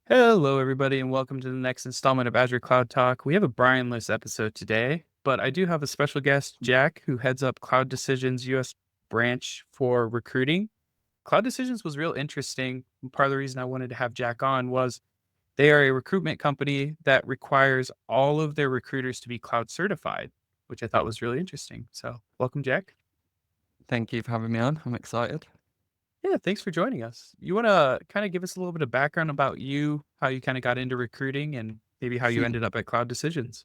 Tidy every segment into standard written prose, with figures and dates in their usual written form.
Hello, everybody, and welcome to the next installment of Azure Cloud Talk. We have a Brian-less episode today, but I do have a special guest, Jack, who heads up Cloud Decisions US branch for recruiting. Cloud Decisions was real interesting. Part of the reason I wanted to have Jack on was they are a recruitment company that requires all of their recruiters to be cloud certified, which I thought was really interesting. So, welcome, Jack. Thank you for having me on. I'm excited. Yeah, thanks for joining us. You want to kind of give us a little bit of background about you, how you kind of got into recruiting, and maybe how you ended up at Cloud Decisions?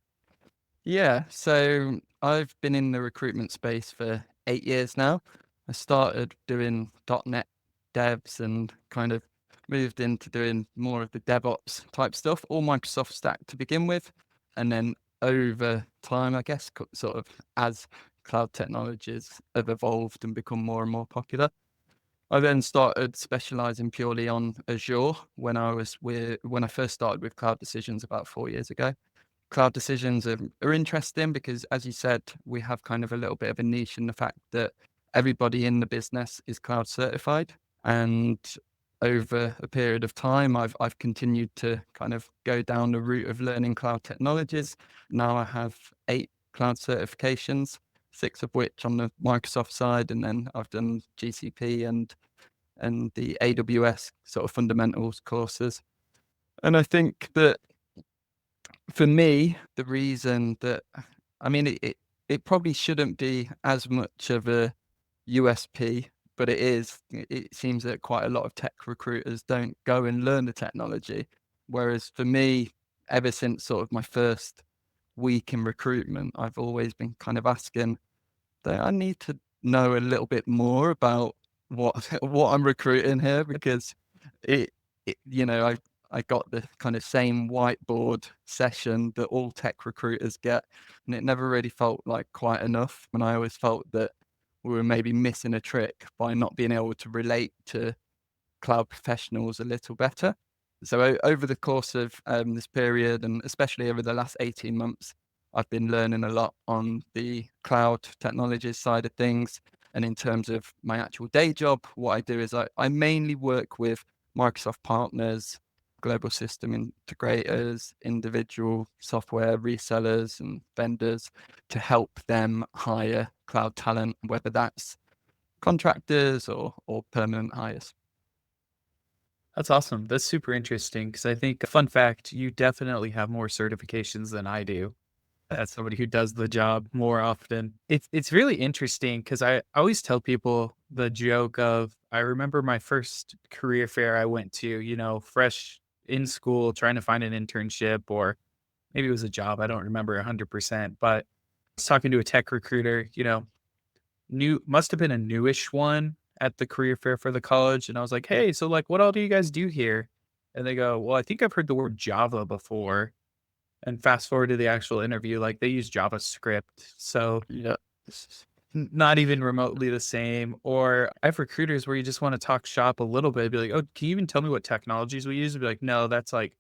Yeah, so I've been in the recruitment space for 8 years now. I started doing .NET devs and kind of moved into doing more of the DevOps type stuff, all Microsoft stack to begin with. And then over time, I guess, sort of as cloud technologies have evolved and become more and more popular, I then started specializing purely on Azure when I first started with Cloud Decisions about 4 years ago. Cloud Decisions are interesting because, as you said, we have kind of a little bit of a niche in the fact that everybody in the business is cloud certified. And over a period of time, I've continued to kind of go down the route of learning cloud technologies. Now I have 8 cloud certifications, 6 of which on the Microsoft side, and then I've done GCP and the AWS sort of fundamentals courses. And I think that for me, the reason that I mean, it probably shouldn't be as much of a USP, but it is. It seems that quite a lot of tech recruiters don't go and learn the technology. Whereas for me, ever since sort of my first week in recruitment, I've always been kind of asking that I need to know a little bit more about what what I'm recruiting here because it, I got the kind of same whiteboard session that all tech recruiters get, and it never really felt like quite enough. And I always felt that we were maybe missing a trick by not being able to relate to cloud professionals a little better. So over the course of this period, and especially over the last 18 months, I've been learning a lot on the cloud technologies side of things. And in terms of my actual day job, what I do is I mainly work with Microsoft partners, global system integrators, individual software resellers and vendors to help them hire cloud talent, whether that's contractors or permanent hires. That's awesome. That's super interesting because I think, fun fact, you definitely have more certifications than I do as somebody who does the job more often. It's really interesting because I always tell people the joke of I remember my first career fair I went to, fresh in school trying to find an internship or maybe it was a job. I don't remember 100%, but I was talking to a tech recruiter, new must have been a newish one at the career fair for the college, and I was like, "Hey, so, like, what all do you guys do here?" And they go, "Well, I think I've heard the word Java before." And fast forward to the actual interview, like, they use JavaScript, so Yeah. not even remotely the same, or I have recruiters where you just wanna talk shop a little bit, be like, "Oh, can you even tell me what technologies we use?" And be like, "No, that's, like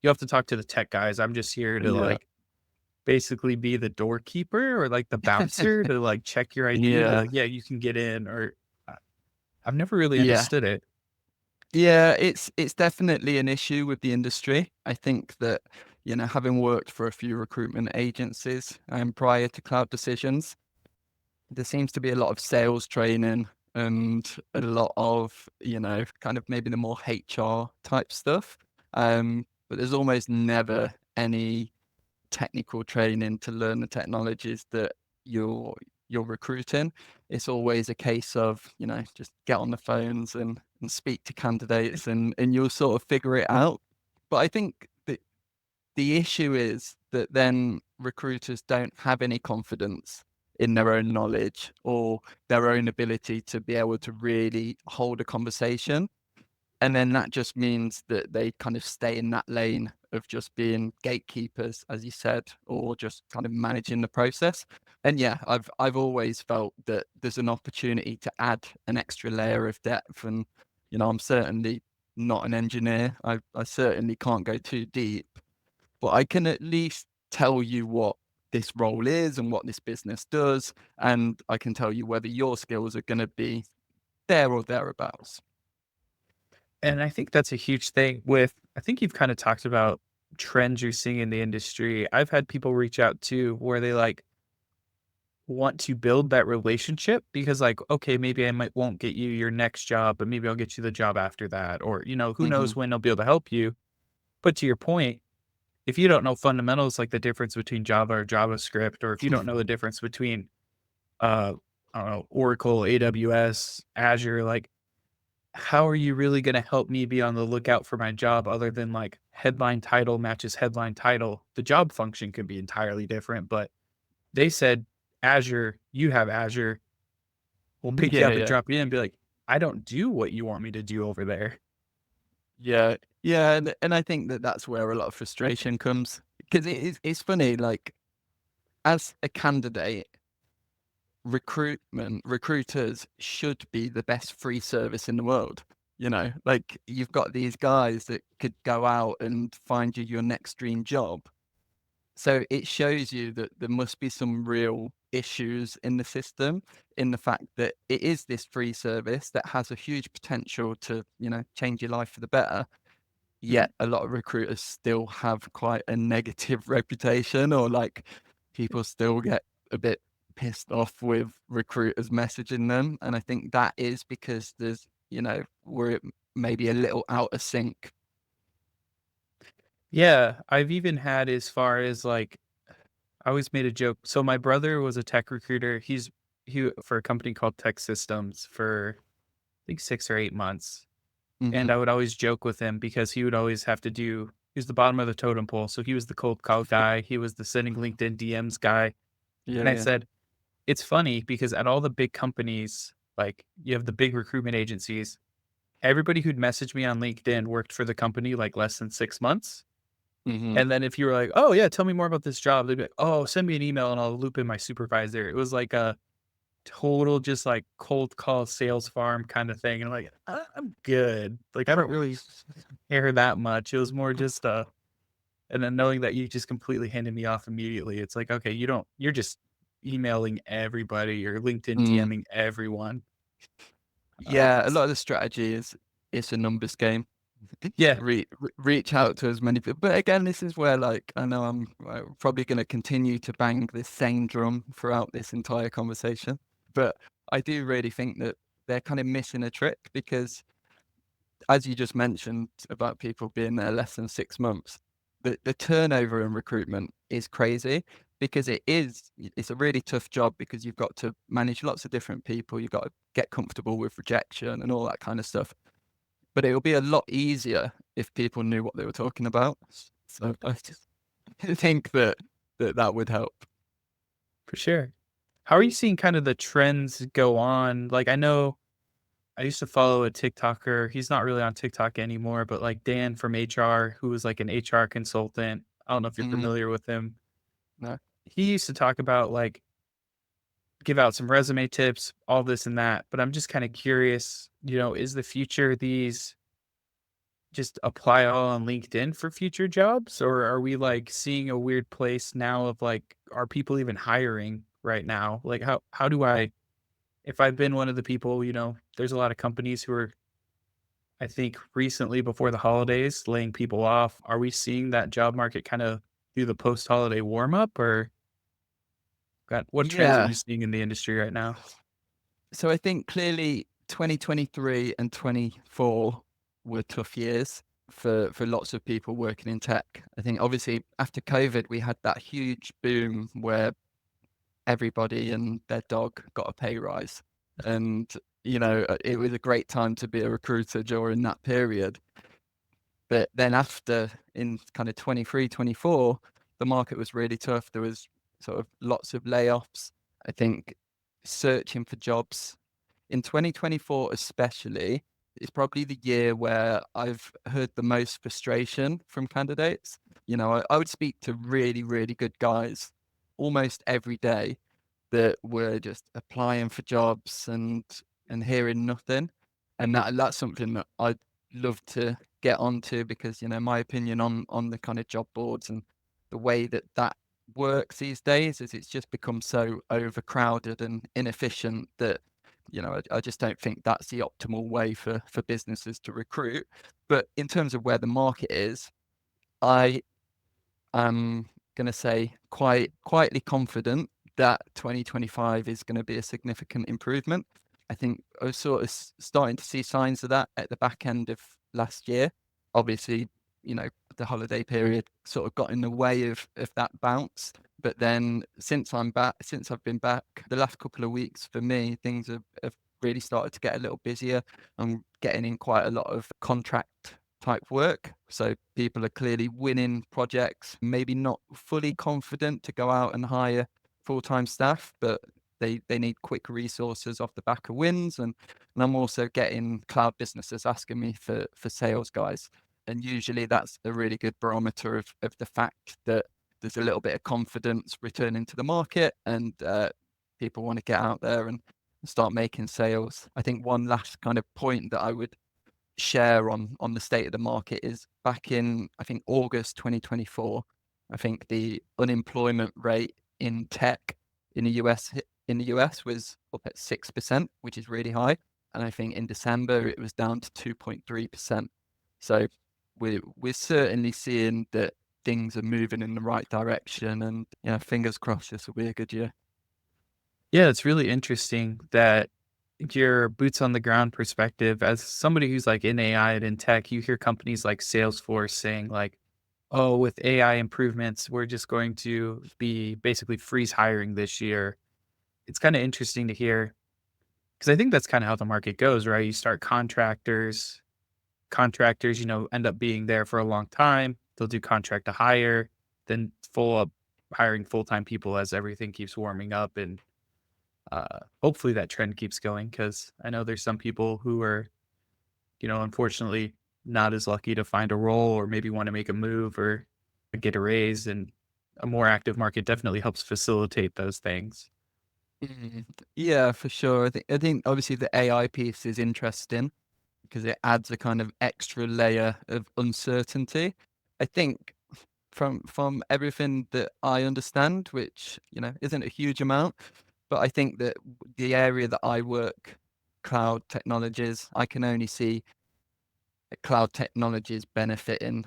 you have to talk to the tech guys. I'm just here to, Yeah. like, basically be the doorkeeper or, like, the bouncer to, like, check your ID and be Yeah. like, 'Yeah, you can get in,' or I've never really Yeah. understood it." Yeah, it's definitely an issue with the industry. I think that, having worked for a few recruitment agencies, prior to Cloud Decisions, there seems to be a lot of sales training and a lot of, kind of maybe the more HR type stuff. But there's almost never any technical training to learn the technologies that you're you're recruiting. It's always a case of, just get on the phones and speak to candidates and you'll sort of figure it out. But I think that the issue is that then recruiters don't have any confidence in their own knowledge or their own ability to be able to really hold a conversation. And then that just means that they kind of stay in that lane of just being gatekeepers, as you said, or just kind of managing the process. And yeah, I've always felt that there's an opportunity to add an extra layer of depth. And, I'm certainly not an engineer. I certainly can't go too deep, but I can at least tell you what this role is and what this business does. And I can tell you whether your skills are going to be there or thereabouts. And I think that's a huge thing with I think you've kind of talked about trends you're seeing in the industry. I've had people reach out too where they like want to build that relationship because like, okay, maybe I might won't get you your next job, but maybe I'll get you the job after that. Or, who Hmm. knows when I'll be able to help you. But to your point, if you don't know fundamentals like the difference between Java or JavaScript, or if you don't know the difference between uh I don't know, Oracle, AWS, Azure, like how are you really gonna help me be on the lookout for my job other than like headline title matches headline title? The job function could be entirely different, but they said Azure, you have Azure, we'll pick you Yeah, up and yeah, drop you in and be like, I don't do what you want me to do over there. yeah, yeah. And I think that that's where a lot of frustration comes, because it's funny, like, as a candidate, recruiters should be the best free service in the world. Like, you've got these guys that could go out and find you your next dream job. So it shows you that there must be some real issues in the system, in the fact that it is this free service that has a huge potential to, change your life for the better. Mhm. Yet a lot of recruiters still have quite a negative reputation, or like people still get a bit pissed off with recruiters messaging them. And I think that is because we're maybe a little out of sync. Yeah, I've even had as far as like I always made a joke. So my brother was a tech recruiter. He for a company called Tech Systems for I think 6 or 8 months. And Hmm. I would always joke with him because he would always have to do he was the bottom of the totem pole. So he was the cold call guy. He was the sending LinkedIn DMs guy. Yeah, And I yeah. said, it's funny because at all the big companies, like you have the big recruitment agencies, everybody who'd messaged me on LinkedIn worked for the company like less than 6 months. Hmm. And then if you were like, oh yeah, tell me more about this job, they'd be like, oh, send me an email and I'll loop in my supervisor. It was like a total just like cold call sales farm kind of thing. And I'm like, I'm good. Like I don't really care that much. It was more just and then knowing that you just completely handed me off immediately, it's like, okay, you're just emailing everybody or LinkedIn Mm. DMing everyone. Yeah, a It's lot of the strategy is it's a numbers game. yeah, Reach out to as many people. But again, this is where, like, I know I'm probably going to continue to bang this same drum throughout this entire conversation, but I do really think that they're kind of missing a trick, because, as you just mentioned about people being there less than 6 months, the turnover in recruitment is crazy, because it's a really tough job, because you've got to manage lots of different people. You've got to get comfortable with rejection and all that kind of stuff. But it will be a lot easier if people knew what they were talking about. So I just think that would help. for sure. How are you seeing kind of the trends go on? Like I know I used to follow a TikToker. He's not really on TikTok anymore, but like Dan from HR, who was like an HR consultant. I don't know if you're Mhm. familiar with him. No. He used to talk about like give out some resume tips, all this and that. But I'm just kind of curious, is the future these just apply all on LinkedIn for future jobs? Or are we like seeing a weird place now of like, are people even hiring right now? Like how do I if I've been one of the people, there's a lot of companies who are I think recently before the holidays laying people off. Are we seeing that job market kind of do the post holiday warm up or what trends are you Yeah. seeing in the industry right now? So I think clearly 2023 and 24 were tough years for lots of people working in tech. I think obviously after COVID, we had that huge boom where everybody and their dog got a pay rise. And, it was a great time to be a recruiter during that period. But then after, in kind of 23, 24, the market was really tough. There was sort of lots of layoffs. I think searching for jobs in 2024 especially is probably the year where I've heard the most frustration from candidates. I would speak to really, really good guys almost every day that were just applying for jobs and hearing nothing. And that's something that I'd love to get onto, because my opinion on the kind of job boards and the way that works these days is it's just become so overcrowded and inefficient that I just don't think that's the optimal way for businesses to recruit. But in terms of where the market is, I am going to say quietly confident that 2025 is going to be a significant improvement. I think I was sort of starting to see signs of that at the back end of last year. Obviously, the holiday period sort of got in the way of that bounce. But then since I've been back, the last couple of weeks for me, things have really started to get a little busier. I'm getting in quite a lot of contract type work. So people are clearly winning projects, maybe not fully confident to go out and hire full-time staff, but they need quick resources off the back of wins. And I'm also getting cloud businesses asking me for sales guys. And usually that's a really good barometer of the fact that there's a little bit of confidence returning to the market, and people want to get out there and start making sales. I think one last kind of point that I would share on the state of the market is back in, I think, August 2024. I think the unemployment rate in tech in the US was up at 6%, which is really high. And I think in December it was down to 2.3%. So we're certainly seeing that things are moving in the right direction, and fingers crossed this will be a good year. Yeah, it's really interesting that your boots on the ground perspective, as somebody who's like in AI and in tech, you hear companies like Salesforce saying like, oh, with AI improvements, we're just going to be basically freeze hiring this year. It's kind of interesting to hear because I think that's kind of how the market goes, right? You start contractors, end up being there for a long time. They'll do contract to hire, then full up hiring full-time people as everything keeps warming up. And hopefully that trend keeps going because I know there's some people who are, unfortunately not as lucky to find a role or maybe want to make a move or get a raise. And a more active market definitely helps facilitate those things. Mm, yeah, for sure. I think obviously the AI piece is interesting because it adds a kind of extra layer of uncertainty. I think from everything that I understand, which isn't a huge amount, but I think that the area that I work, cloud technologies, I can only see cloud technologies benefiting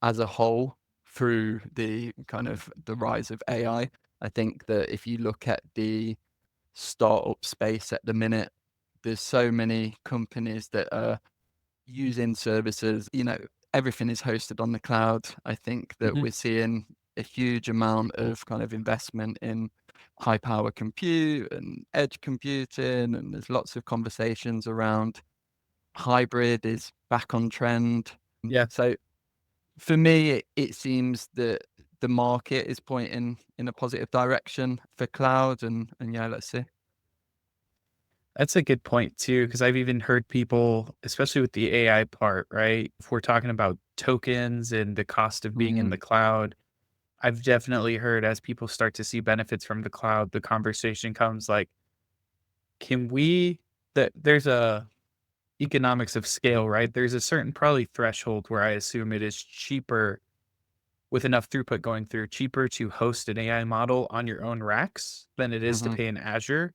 as a whole through the kind of the rise of AI. I think that if you look at the startup space at the minute, there's so many companies that are using services, everything is hosted on the cloud. I think that Mhm. we're seeing a huge amount of kind of investment in high power compute and edge computing, and there's lots of conversations around hybrid is back on trend. Yeah, So for me, it seems that the market is pointing in a positive direction for cloud, and yeah, let's see. that's a good point too, because I've even heard people, especially with the AI part, right? If we're talking about tokens and the cost of being in the Mm, cloud, I've definitely heard as people start to see benefits from the cloud, the conversation comes like, can we, that there's a economics of scale, right? There's a certain probably threshold where I assume it is cheaper with enough throughput going through, cheaper to host an AI model on your own racks than it is to mhm, pay in Azure.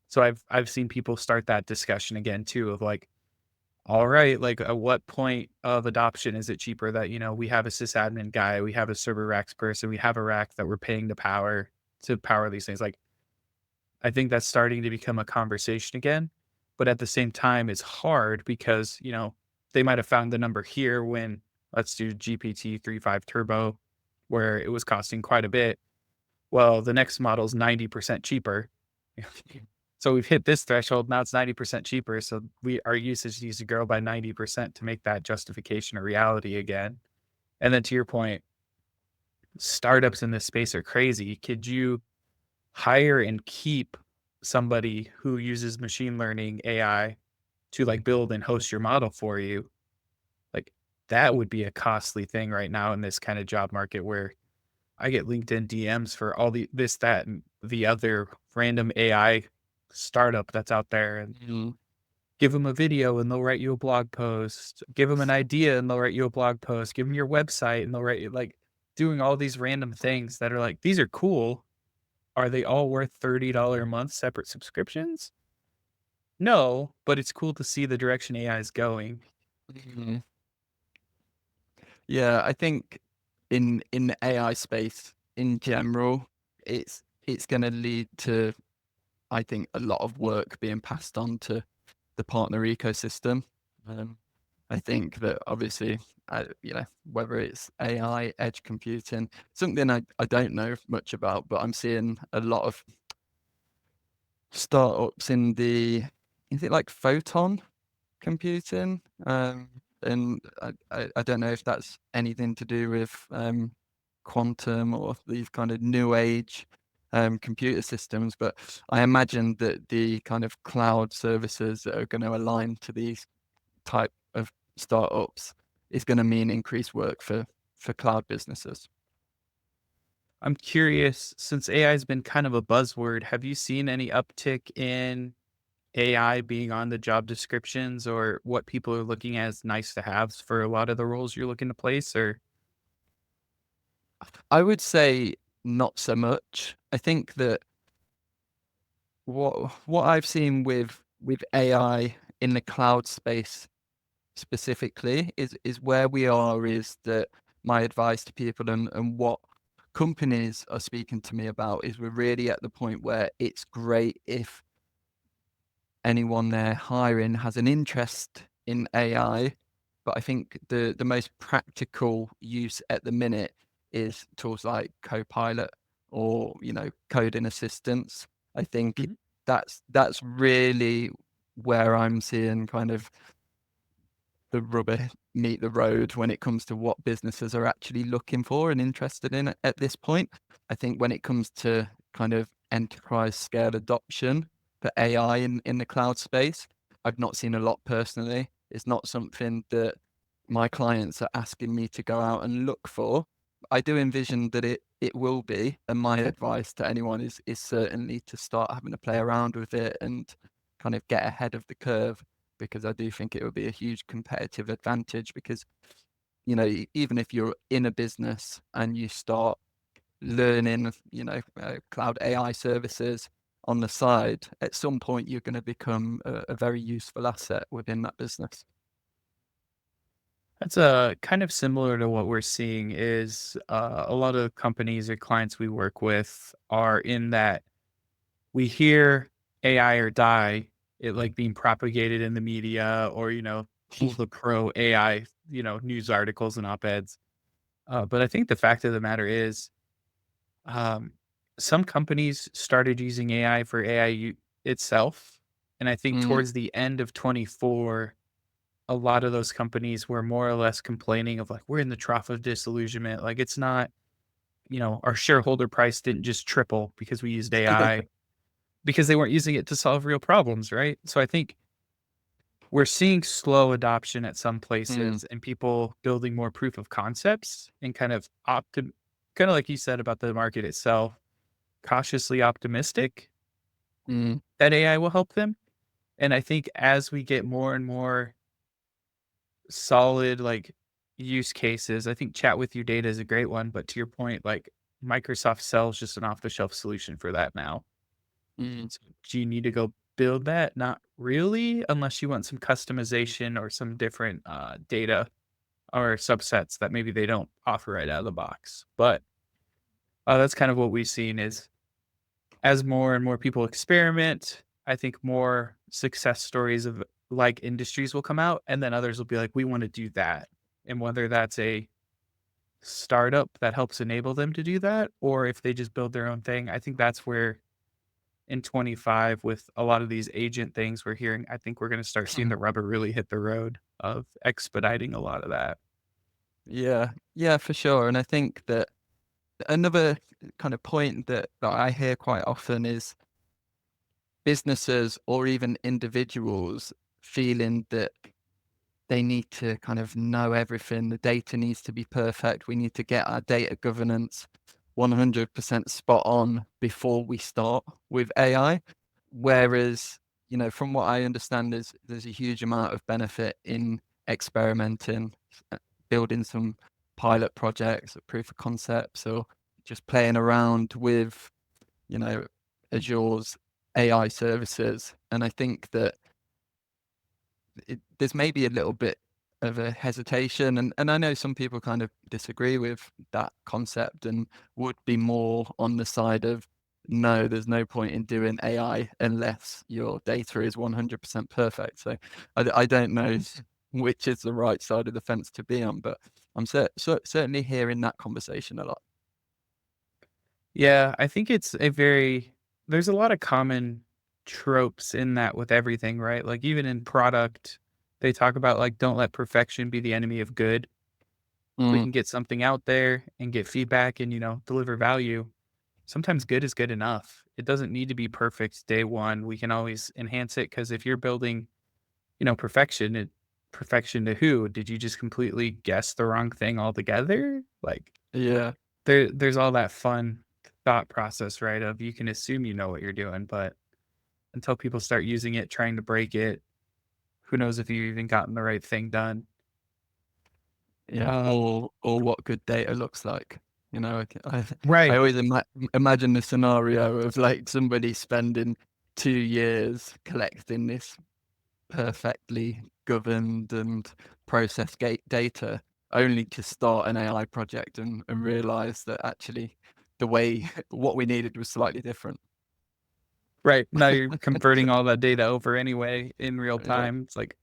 So I've seen people start that discussion again too of like, all right, like at what point of adoption is it cheaper that, we have a sysadmin guy, we have a server racks person, we have a rack that we're paying to power these things. Like I think that's starting to become a conversation again. But at the same time, it's hard because, they might have found the number here when let's do GPT 3.5 Turbo, where it was costing quite a bit. Well, the next model is 90% cheaper. So we've hit this threshold. Now it's 90% cheaper. So our usage needs to grow by 90% to make that justification a reality again. And then to your point, startups in this space are crazy. Could you hire and keep somebody who uses machine learning AI to like build and host your model for you? Like that would be a costly thing right now in this kind of job market where I get LinkedIn DMs for all the this, that, and the other random AI startup that's out there and mhm. give them a video and they'll write you a blog post. Give them an idea and they'll write you a blog post. Give them your website and they'll write you like doing all these random things that are like, these are cool. Are they all worth $30 a month separate subscriptions? No, but it's cool to see the direction AI is going. Mhm. Yeah, I think in the AI space in general, it's going to lead to, I think, a lot of work being passed on to the partner ecosystem. Um, I think that obviously, whether it's AI, edge computing, something I don't know much about, but I'm seeing a lot of startups in is it like photon computing? And I don't know if that's anything to do with quantum or these kind of new age computer systems, but I imagine that the kind of cloud services that are going to align to these type of startups is going to mean increased work for cloud businesses. I'm curious, since AI has been kind of a buzzword, have you seen any uptick in AI being on the job descriptions or what people are looking at as nice to haves for a lot of the roles you're looking to place? Or I would say not so much. I think that what I've seen with AI in the cloud space specifically is where we are is that my advice to people and what companies are speaking to me about is we're really at the point where it's great if anyone they're hiring has an interest in AI, but I think the most practical use at the minute is tools like Copilot or coding assistance. I think Mhm. that's really where I'm seeing kind of the rubber meet the road when it comes to what businesses are actually looking for and interested in at this point. I think when it comes to kind of enterprise scale adoption for AI in the cloud space, I've not seen a lot personally. It's not something that my clients are asking me to go out and look for. I do envision that it will be, and my advice to anyone is certainly to start having to play around with it and kind of get ahead of the curve, because I do think it would be a huge competitive advantage because, even if you're in a business and you start learning, cloud AI services on the side, at some point you're going to become a very useful asset within that business. That's kind of similar to what we're seeing is a lot of companies or clients we work with are in that we hear AI or die, it like being propagated in the media or, all the pro AI, news articles and op-eds. But I think the fact of the matter is, um, some companies started using AI for itself. And I think Mm, towards the end of 24, a lot of those companies were more or less complaining of like, we're in the trough of disillusionment. Like it's not, our shareholder price didn't just triple because we used AI because they weren't using it to solve real problems, right? So I think we're seeing slow adoption at some mm, places and people building more proof of concepts and kind of like you said about the market itself, cautiously optimistic mm, that AI will help them. And I think as we get more and more solid like use cases, I think chat with your data is a great one. But to your point, like Microsoft sells just an off the shelf solution for that now. mm. So do you need to go build that? Not really, unless you want some customization or some different data or subsets that maybe they don't offer right out of the box. But that's kind of what we've seen is as more and more people experiment, I think more success stories of like industries will come out, and then others will be like, we want to do that. And whether that's a startup that helps enable them to do that, or if they just build their own thing, I think that's where in 25 with a lot of these agent things we're hearing, I think we're going to start seeing the rubber really hit the road of expediting a lot of that. Yeah, yeah, for sure. And I think that another kind of point that I hear quite often is businesses or even individuals feeling that they need to kind of know everything. The data needs to be perfect. We need to get our data governance 100% spot on before we start with AI. Whereas, from what I understand, there's a huge amount of benefit in experimenting, building some pilot projects, or proof of concepts, or just playing around with, you know, Azure's AI services. And I think that there's maybe a little bit of a hesitation, and I know some people kind of disagree with that concept and would be more on the side of no, there's no point in doing AI unless your data is 100% perfect. So I don't know which is the right side of the fence to be on, but I'm certainly hearing that conversation a lot. Yeah, I think it's a very there's a lot of common tropes in that with everything, right? Like even in product, they talk about like don't let perfection be the enemy of good. If we Mm, can get something out there and get feedback and, deliver value, sometimes good is good enough. It doesn't need to be perfect day one. We can always enhance it because if you're building, perfection to who? Did you just completely guess the wrong thing altogether? Like yeah. there's all that fun thought process, right? Of you can assume you know what you're doing, but until people start using it, trying to break it, who knows if you even gotten the right thing done. Yeah, Uh, or what good data looks like. I right. always imagine the scenario of like somebody spending 2 years collecting this perfectly governed and processed data, only to start an AI project and realize that actually the way what we needed was slightly different. Right. Now you're converting all that data over anyway in real Yeah. time. It's like,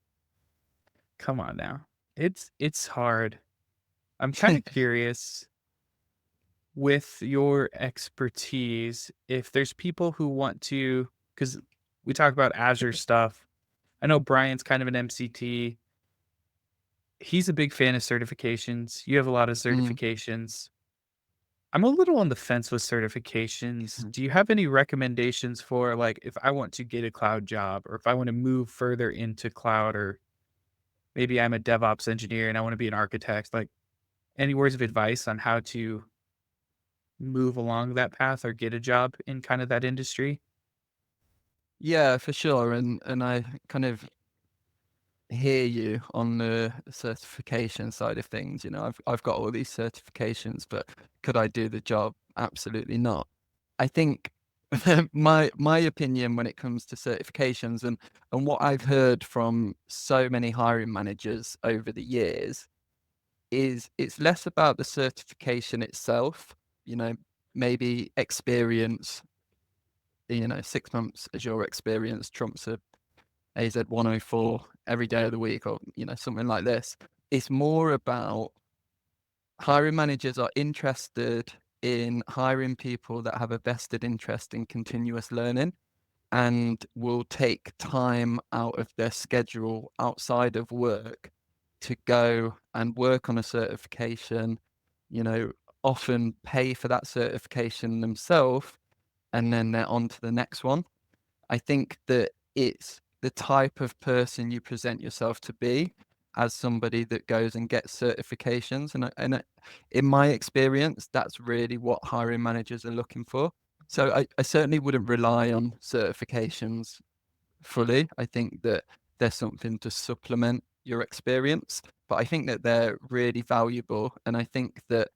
come on now. It's hard. I'm kind of curious with your expertise if there's people who want to cuz we talk about Azure stuff. I know Brian's kind of an MCT. He's a big fan of certifications. You have a lot of Mm. certifications. I'm a little on the fence with certifications. Do you have any recommendations for like if I want to get a cloud job or if I want to move further into cloud or maybe I'm a DevOps engineer and I want to be an architect, like any words of advice on how to move along that path or get a job in kind of that industry? Yeah, for sure. And I kind of hear you on the certification side of things. I've got all these certifications, but could I do the job? Absolutely not. I think my opinion when it comes to certifications and what I've heard from so many hiring managers over the years is it's less about the certification itself, you know, maybe experience, 6 months Azure experience trumps a AZ 104 every day of the week or, something like this. It's more about hiring managers are interested in hiring people that have a vested interest in continuous learning and will take time out of their schedule outside of work to go and work on a certification, you know, often pay for that certification themselves, and then they're on to the next one. I think that it's the type of person you present yourself to be as somebody that goes and gets certifications. In my experience, that's really what hiring managers are looking for. So I certainly wouldn't rely on certifications fully. I think that there's something to supplement your experience, but I think that they're really valuable. And I think that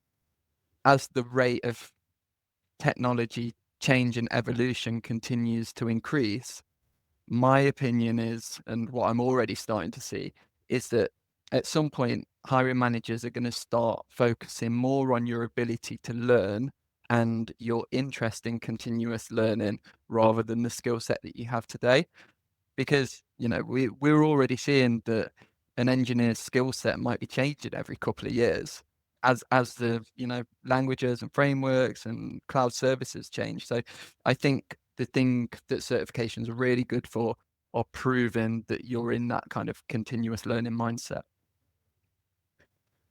as the rate of technology change and evolution continues to increase, my opinion is, and what I'm already starting to see, is that at some point, hiring managers are going to start focusing more on your ability to learn and your interest in continuous learning rather than the skill set that you have today. Because, we're already seeing that an engineer's skill set might be changing every couple of years as the, languages and frameworks and cloud services change. So I think the thing that certifications are really good for are proving that you're in that kind of continuous learning mindset.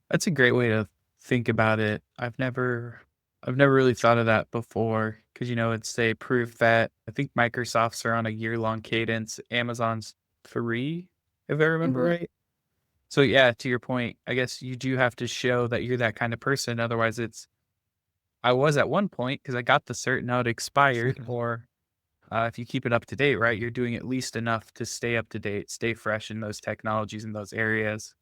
That's a great way to think about it. I've never really thought of that before because it's say proof that I think Microsoft's are on a year-long cadence, Amazon's 3, if I remember Mhm. right. So yeah, to your point, I guess you do have to show that you're that kind of person. Otherwise, it's I was at one point because I got the cert, now it expired. Or if you keep it up to date, right, you're doing at least enough to stay up to date, stay fresh in those technologies in those areas.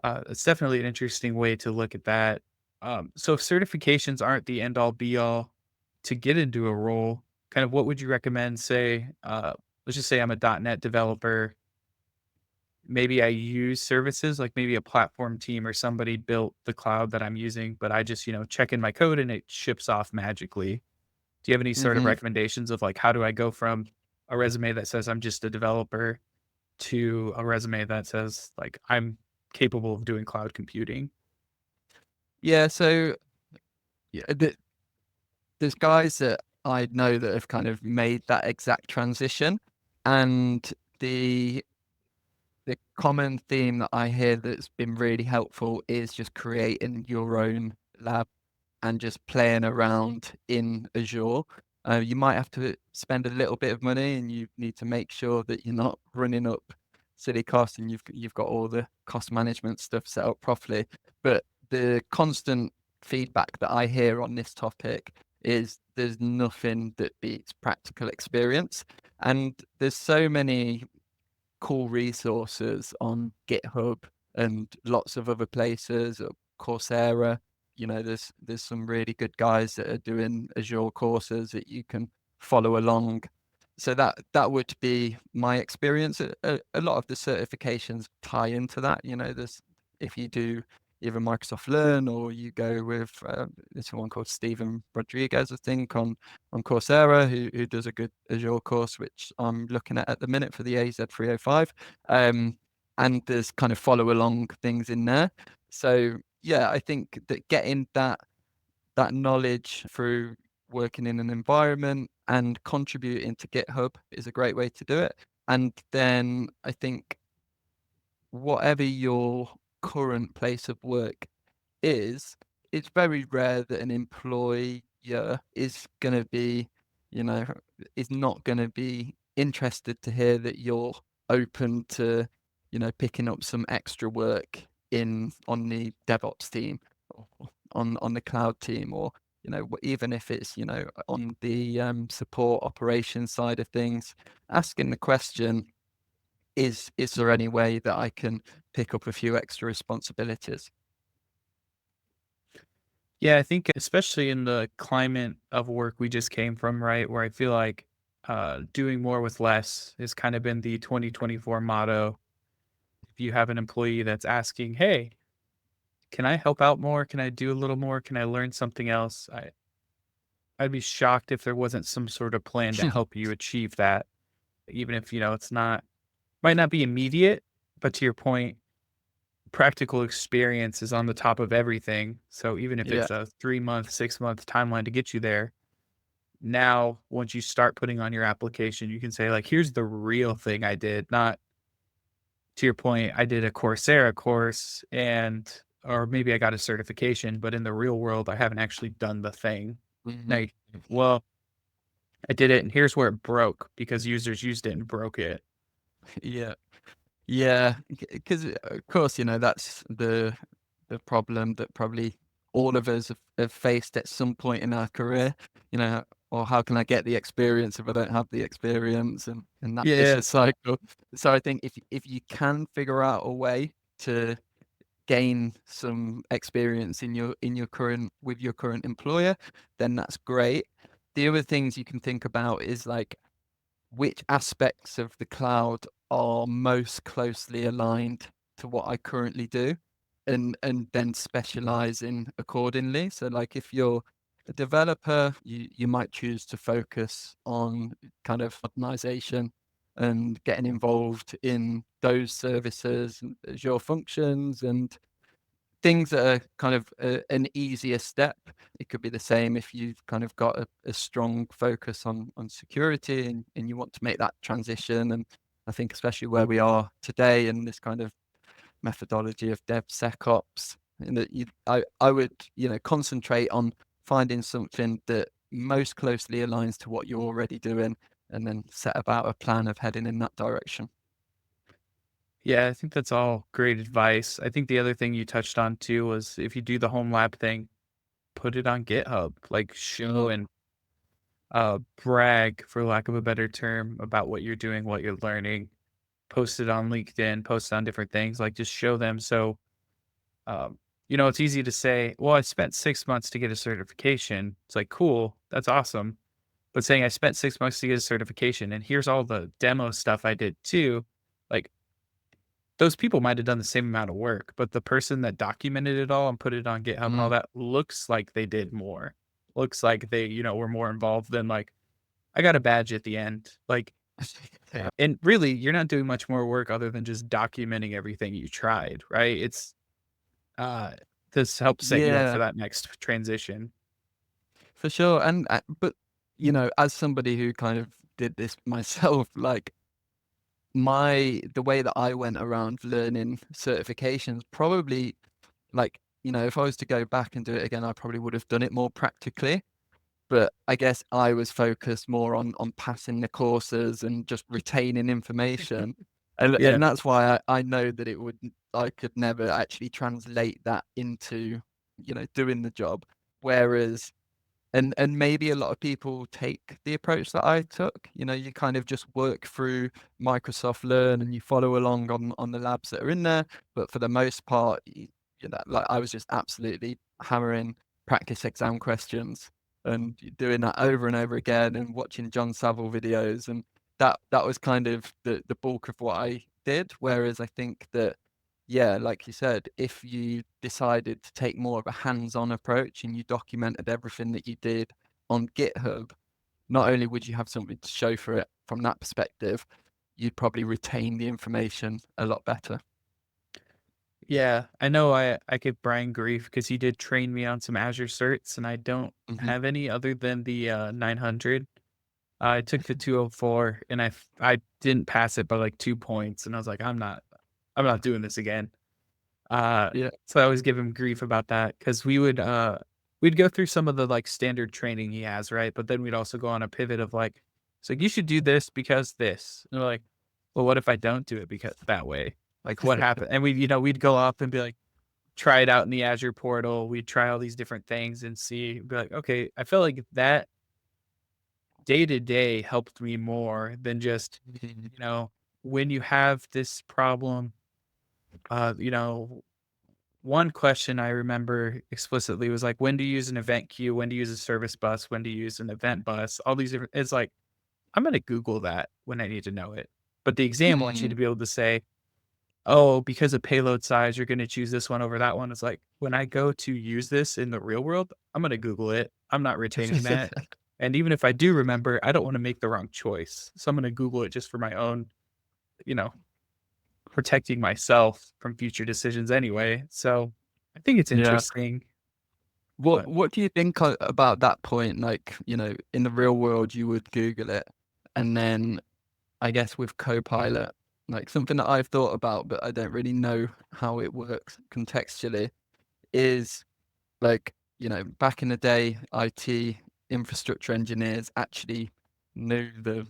It's definitely an interesting way to look at that. So if certifications aren't the end all be all to get into a role, kind of what would you recommend? Say, let's just say I'm a .NET developer. maybe I use services, like maybe a platform team or somebody built the cloud that I'm using, but I just, check in my code and it ships off magically. Do you have any sort of Hmm. recommendations of like how do I go from a resume that says I'm just a developer to a resume that says like I'm capable of doing cloud computing? Yeah, so yeah, there's guys that I know that have kind of made that exact transition, and the the common theme that I hear that's been really helpful is just creating your own lab and just playing around in Azure. You might have to spend a little bit of money, and you need to make sure that you're not running up silly costs, and you've got all the cost management stuff set up properly. But the constant feedback that I hear on this topic is there's nothing that beats practical experience, and there's so many cool resources on GitHub and lots of other places, Coursera. There's some really good guys that are doing Azure courses that you can follow along. So that would be my experience. A lot of the certifications tie into that. There's if you do either Microsoft Learn or you go with there's someone called Stephen Rodriguez, I think, on Coursera, who does a good Azure course, which I'm looking at the minute for the AZ305. And there's kind of follow along things in there. So yeah, I think that getting that knowledge through working in an environment and contributing to GitHub is a great way to do it. And then I think whatever your current place of work is, it's very rare that an employer is going to be, you know, is not going to be interested to hear that you're open to, picking up some extra work in on the DevOps team or on the cloud team, or even if it's on the support operations side of things, asking the question, is there any way that I can pick up a few extra responsibilities? Yeah, I think especially in the climate of work we just came from, right? Where I feel like doing more with less has kind of been the 2024 motto. If you have an employee that's asking, hey, can I help out more? Can I do a little more? Can I learn something else? I'd be shocked if there wasn't some sort of plan to help you achieve that, even if, it's not, might not be immediate, but to your point, practical experience is on the top of everything. So even if Yeah. it's a 3 month, 6 month timeline to get you there, now once you start putting on your application, you can say, like, here's the real thing I did, not to your point, I did a Coursera course and or maybe I got a certification, but in the real world, I haven't actually done the thing. Hmm. Like, well, I did it and here's where it broke because users used it and broke it. Yeah. Yeah, because of course, that's the problem that probably all of us have faced at some point in our career. Or how can I get the experience if I don't have the experience, and that Yeah. vicious cycle. So I think if you can figure out a way to gain some experience in your current with your current employer, then that's great. The other things you can think about is like which aspects of the cloud are most closely aligned to what I currently do, and then specialize in accordingly. So like if you're a developer, you might choose to focus on kind of modernization and getting involved in those services, Azure functions, and things that are kind of an easier step. It could be the same if you've kind of got a strong focus on security, and you want to make that transition. And I think especially where we are today in this kind of methodology of DevSecOps, and that I would concentrate on finding something that most closely aligns to what you're already doing, and then set about a plan of heading in that direction. Yeah, I think that's all great advice. I think the other thing you touched on too was if you do the home lab thing, put it on GitHub, like show and brag, for lack of a better term, about what you're doing, what you're learning. Post it on LinkedIn, post it on different things, like just show them. So, it's easy to say, well, I spent 6 months to get a certification. It's like, cool, that's awesome. But saying I spent 6 months to get a certification and here's all the demo stuff I did too, like those people might have done the same amount of work, but the person that documented it all and put it on GitHub and all Mm. that looks like they did more. Looks like they, were more involved than like, I got a badge at the end. Like, Yeah. and really, you're not doing much more work other than just documenting everything you tried, right? Uh, this helps set you up for Yeah, that next transition. for sure. And but as somebody who kind of did this myself, like the way that I went around learning certifications, probably like, if I was to go back and do it again, I probably would have done it more practically. But I guess I was focused more on passing the courses and just retaining information. And Yeah. that's why I know that I could never actually translate that into, doing the job. Whereas and maybe a lot of people take the approach that I took. You kind of just work through Microsoft Learn and you follow along on the labs that are in there. But for the most part, like I was just absolutely hammering practice exam questions and doing that over and over again and watching John Saville videos, and that was kind of the bulk of what I did. Whereas I think that, yeah, like you said, if you decided to take more of a hands-on approach and you documented everything that you did on GitHub, not only would you have something to show for it from that perspective, you'd probably retain the information a lot better. Yeah, I know I give Brian grief because he did train me on some Azure certs, and I don't Hmm. have any other than the, 900. I took the 204, and I didn't pass it by, like, 2 points, and I was like, I'm not doing this again." Yeah. So I always give him grief about that because we'd go through some of the, like, standard training he has, right? But then we'd also go on a pivot of, like, "So you should do this because this." And we're like, "Well, what if I don't do it because that way? Like, what happened?" And we'd go up and be like, try it out in the Azure portal. We'd try all these different things and see, be like, "Okay, I felt like that day to day helped me more than just, Mhm. you know, when you have this problem." uh, you know, One question I remember explicitly was like, when to use an event queue, when to use a service bus, when to use an event bus, all these different, it's like, I'm going to Google that when I need to know it. But the exam wants you to Mm. be able to say, oh, because of payload size, you're going to choose this one over that one. It's like, when I go to use this in the real world, I'm going to Google it. I'm not retaining that. And even if I do remember, I don't want to make the wrong choice. So I'm going to Google it just for my own, you know, protecting myself from future decisions anyway. So I think it's Yeah. interesting, What but what do you think about that point? Like, in the real world, you would Google it, and then I guess with Copilot, like something that I've thought about, but I don't really know how it works contextually, is like, back in the day, IT infrastructure engineers actually knew the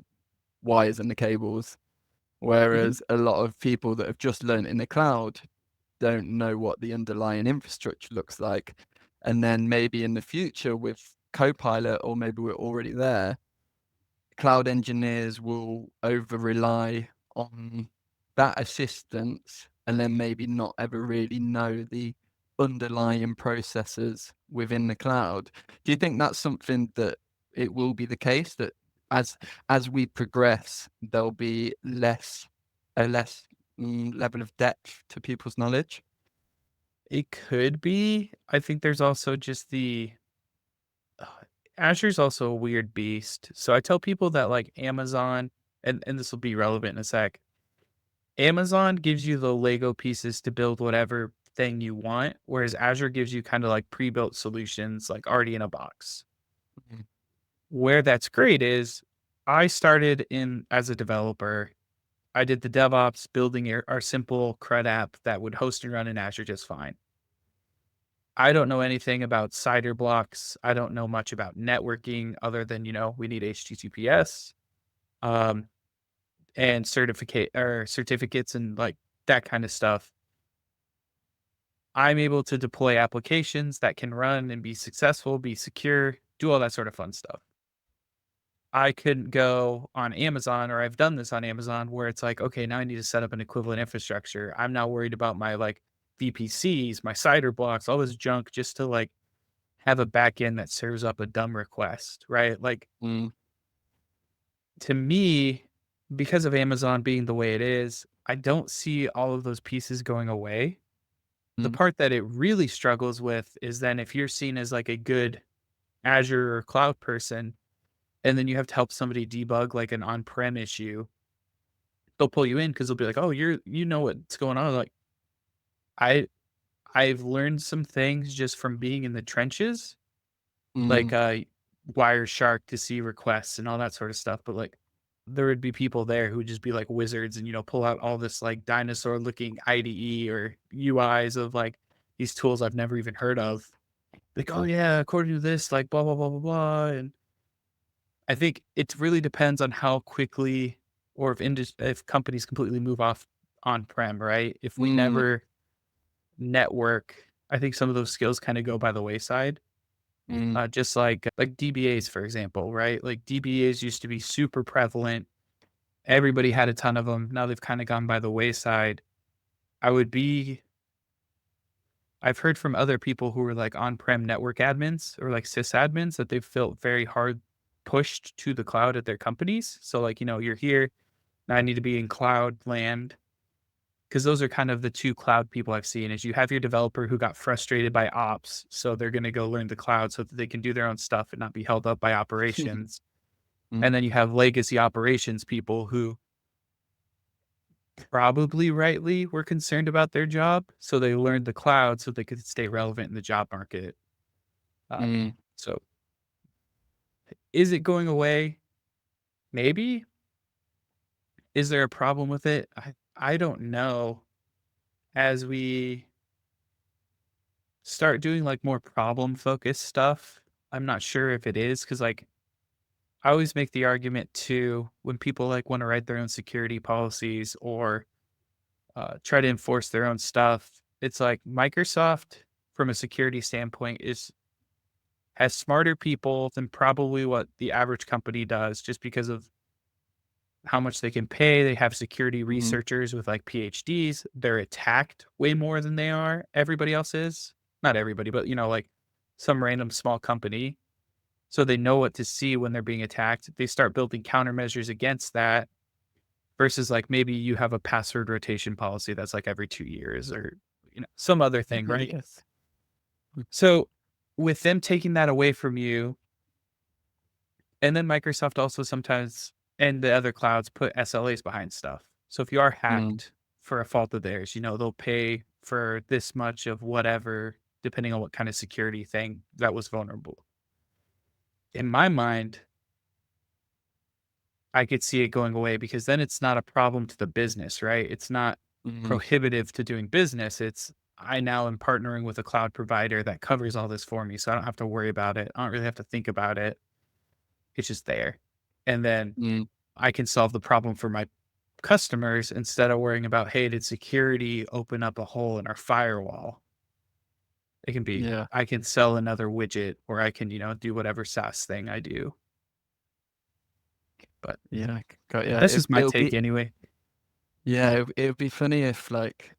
wires and the cables, mhm. whereas a lot of people that have just learned in the cloud don't know what the underlying infrastructure looks like. And then maybe in the future with Copilot, or maybe we're already there, cloud engineers will over rely on that assistance and then maybe not ever really know the underlying processes within the cloud. Do you think that's something that it will be the case that as as we progress, there'll be less level of depth to people's knowledge? It could be. I think there's also just uh, Azure's also a weird beast. So I tell people that like Amazon, and this will be relevant in a sec. Amazon gives you the Lego pieces to build whatever thing you want, whereas Azure gives you kind of like pre-built solutions, like already in a box. Mhm. Where that's great is I started in as a developer. I did the DevOps building our simple CRUD app that would host and run in Azure just fine. I don't know anything about cider blocks. I don't know much about networking other than, we need HTTPS, um, and certificates and like that kind of stuff. I'm able to deploy applications that can run and be successful, be secure, do all that sort of fun stuff. I couldn't go on Amazon, or I've done this on Amazon where it's like, okay, now I need to set up an equivalent infrastructure. I'm now worried about my like VPCs, my cider blocks, all this junk just to like have a backend that serves up a dumb request, right? Like Mm. to me, because of Amazon being the way it is, I don't see all of those pieces going away. The Mm, part that it really struggles with is then if you're seen as like a good Azure or cloud person, and then you have to help somebody debug like an on-prem issue, they'll pull you in because they'll be like, "Oh, you know what's going on." Like, I I've learned some things just from being in the trenches, like, mm, Wireshark to see requests and all that sort of stuff, but, like, there would be people there who would just be like wizards and, pull out all this, like, dinosaur-looking IDE or UIs of, like, these tools I've never even heard of. Like, "Oh, yeah, according to this, like, blah, blah, blah, blah, blah," and I think it really depends on how quickly or if companies completely move off on-prem, right? If we mm, never network, I think some of those skills kinda go by the wayside. mm, Just like DBAs, for example, right? Like DBAs used to be super prevalent. Everybody had a ton of them. Now they've kind of gone by the wayside. I would be I've heard from other people who were like on-prem network admins or like sysadmins that they've felt very hard pushed to the cloud at their companies. So like, you're here, now I need to be in cloud land. Because those are kind of the two cloud people I've seen is you have your developer who got frustrated by ops, so they're gonna go learn the cloud so that they can do their own stuff and not be held up by operations. mm, And then you have legacy operations people who probably rightly were concerned about their job, so they learned the cloud so they could stay relevant in the job market. Uh, mm, so is it going away? Maybe. Is there a problem with it? I don't know. As we start doing like more problem focused stuff, I'm not sure if it is because like I always make the argument too when people like want to write their own security policies or try to enforce their own stuff. It's like Microsoft, from a security standpoint, is has smarter people than probably what the average company does, just because of how much they can pay. They have security mm, researchers with like PhDs. They're attacked way more than they are. Everybody else is not everybody, but like some random small company. So they know what to see when they're being attacked. They start building countermeasures against that versus like maybe you have a password rotation policy that's like every 2 years or some other thing, right? yes. So with them taking that away from you, and then Microsoft also sometimes and the other clouds put SLAs behind stuff. So if you are Mm, hacked for a fault of theirs, they'll pay for this much of whatever, depending on what kind of security thing that was vulnerable. In my mind, I could see it going away because then it's not a problem to the business, right? It's not mm, prohibitive to doing business. It's I now am partnering with a cloud provider that covers all this for me. So I don't have to worry about it. I don't really have to think about it. It's just there. And then mm, I can solve the problem for my customers instead of worrying about, hey, did security open up a hole in our firewall? It can be, yeah, I can sell another widget or I can, do whatever SaaS thing I do. But yeah, got yeah. that's just my It'll take be anyway. yeah. It would be funny if like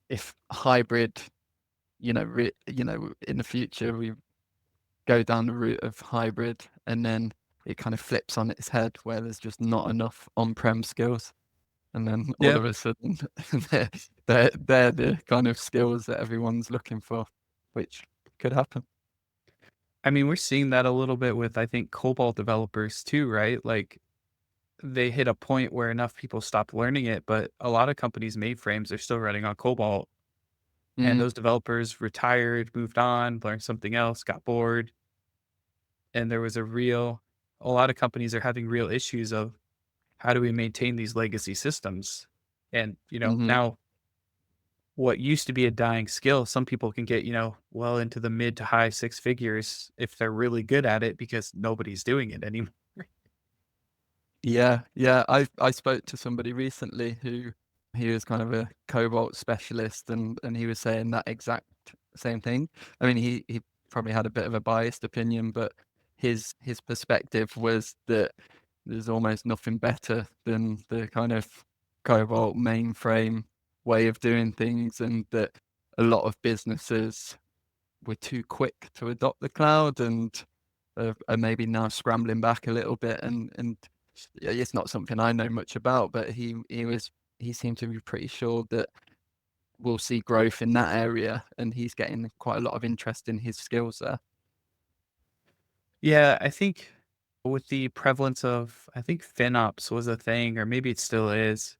if hybrid, in the future we go down the route of hybrid, and then it kind of flips on its head where there's just not enough on-prem skills, and then all Yeah. of a sudden they're they're the kind of skills that everyone's looking for, which could happen. I mean, we're seeing that a little bit with, I think, Cobalt developers too, right? Like they hit a point where enough people stopped learning it, but a lot of companies' mainframes are still running on Cobalt. And Mm, those developers retired, moved on, learned something else, got bored. And there was a lot of companies are having real issues of how do we maintain these legacy systems? And, mhm. now what used to be a dying skill, some people can get, well into the mid to high six figures if they're really good at it because nobody's doing it anymore. Yeah, yeah. I spoke to somebody recently who he was kind of a cobalt specialist, and he was saying that exact same thing. I mean, he probably had a bit of a biased opinion, but his perspective was that there's almost nothing better than the kind of cobalt mainframe way of doing things, and that a lot of businesses were too quick to adopt the cloud, and are maybe now scrambling back a little bit, and yeah, it's not something I know much about, but he was he seemed to be pretty sure that we'll see growth in that area, and he's getting quite a lot of interest in his skills there. Yeah, I think with the prevalence of, I think FinOps was a thing, or maybe it still is.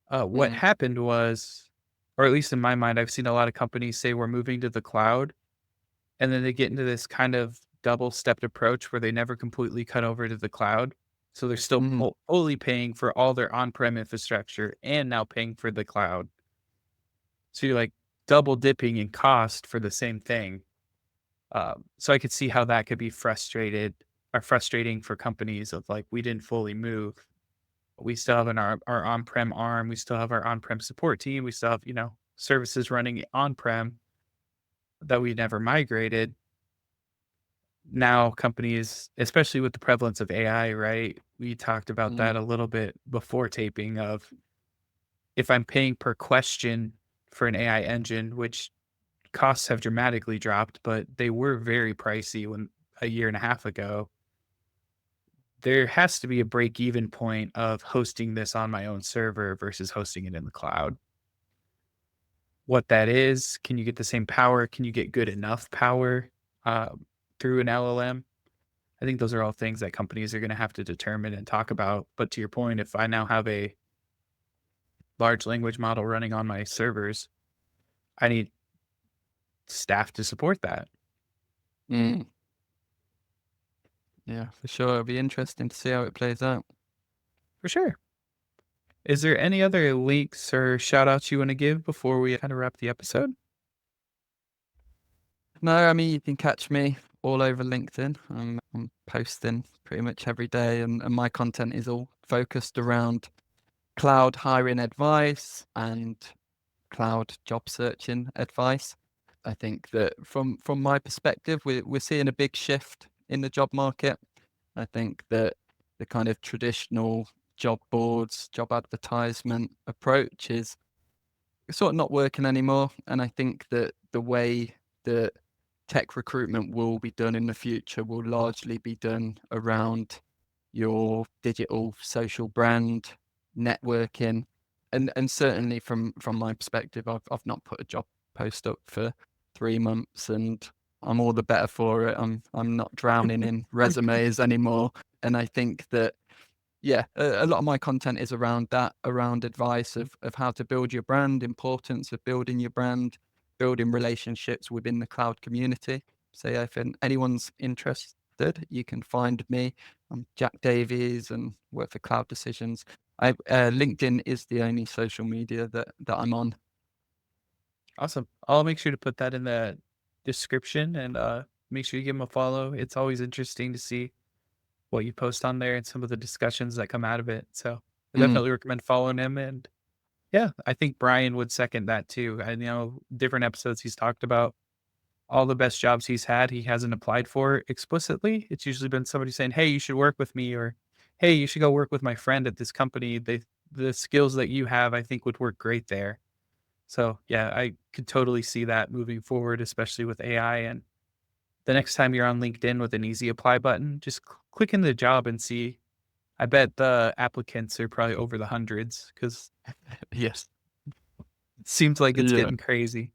What Mm, happened was, or at least in my mind, I've seen a lot of companies say we're moving to the cloud, and then they get into this kind of double-stepped approach where they never completely cut over to the cloud. So they're still mm, fully paying for all their on-prem infrastructure and now paying for the cloud. So you're like double dipping in cost for the same thing. So I could see how that could be frustrating for companies of like, we didn't fully move. We still have our on-prem arm. We still have our on-prem support team. We still have, services running on-prem that we never migrated. Now companies, especially with the prevalence of AI, right? We talked about that mm, a little bit before taping of if I'm paying per question for an AI engine, which costs have dramatically dropped, but they were very pricey when a year and a half ago. There has to be a break even point of hosting this on my own server versus hosting it in the cloud. What that is, can you get the same power? Can you get good enough power through an LLM? I think those are all things that companies are going to have to determine and talk about. But to your point, if I now have a large language model running on my servers, I need staff to support that. mm. Yeah, for sure. It'll be interesting to see how it plays out. For sure. Is there any other links or shout outs you want to give before we kind of wrap the episode? No, I mean, you can catch me all over LinkedIn. I'm posting pretty much every day, and my content is all focused around cloud hiring advice and cloud job searching advice. I think that from my perspective, we're seeing a big shift in the job market. I think that the kind of traditional job boards, job advertisement approach is sort of not working anymore. And I think that the way that tech recruitment will be done in the future will largely be done around your digital social brand, networking, and certainly from my perspective, I've not put a job post up for 3 months, and I'm all the better for it. I'm not drowning in resumes anymore, and I think that yeah, a lot of my content is around that, around advice of how to build your brand, importance of building your brand, building relationships within the cloud community. So yeah, if anyone's interested, you can find me. I'm Jack Davies and work for Cloud Decisions. LinkedIn is the only social media that I'm on. Awesome. I'll make sure to put that in the description and make sure you give them a follow. It's always interesting to see what you post on there and some of the discussions that come out of it. So I Mm, definitely recommend following him. And yeah, I think Brian would second that too. I know different episodes he's talked about all the best jobs he's had, he hasn't applied for explicitly. It's usually been somebody saying, "Hey, you should work with me," or "Hey, you should go work with my friend at this company. The skills that you have, I think, would work great there." So yeah, I could totally see that moving forward, especially with AI. And the next time you're on LinkedIn with an easy apply button, just click in the job and see. I bet the applicants are probably over the hundreds because yes. it seems like it's Yeah. getting crazy.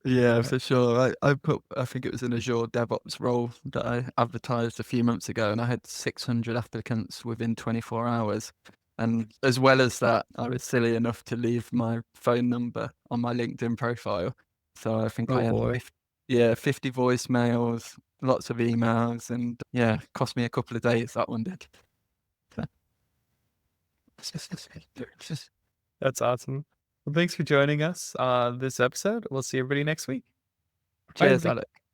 Yeah, But for sure. I think it was an Azure DevOps role that I advertised a few months ago, and I had 600 applicants within 24 hours. And as well as that, I was silly enough to leave my phone number on my LinkedIn profile. So I think I oh had boy, 50, yeah, 50 voicemails, lots of emails, and yeah, cost me a couple of days, that one did. that's awesome. Well, thanks for joining us on this episode. We'll see everybody next week. Bye, Cheers, everybody. Alec.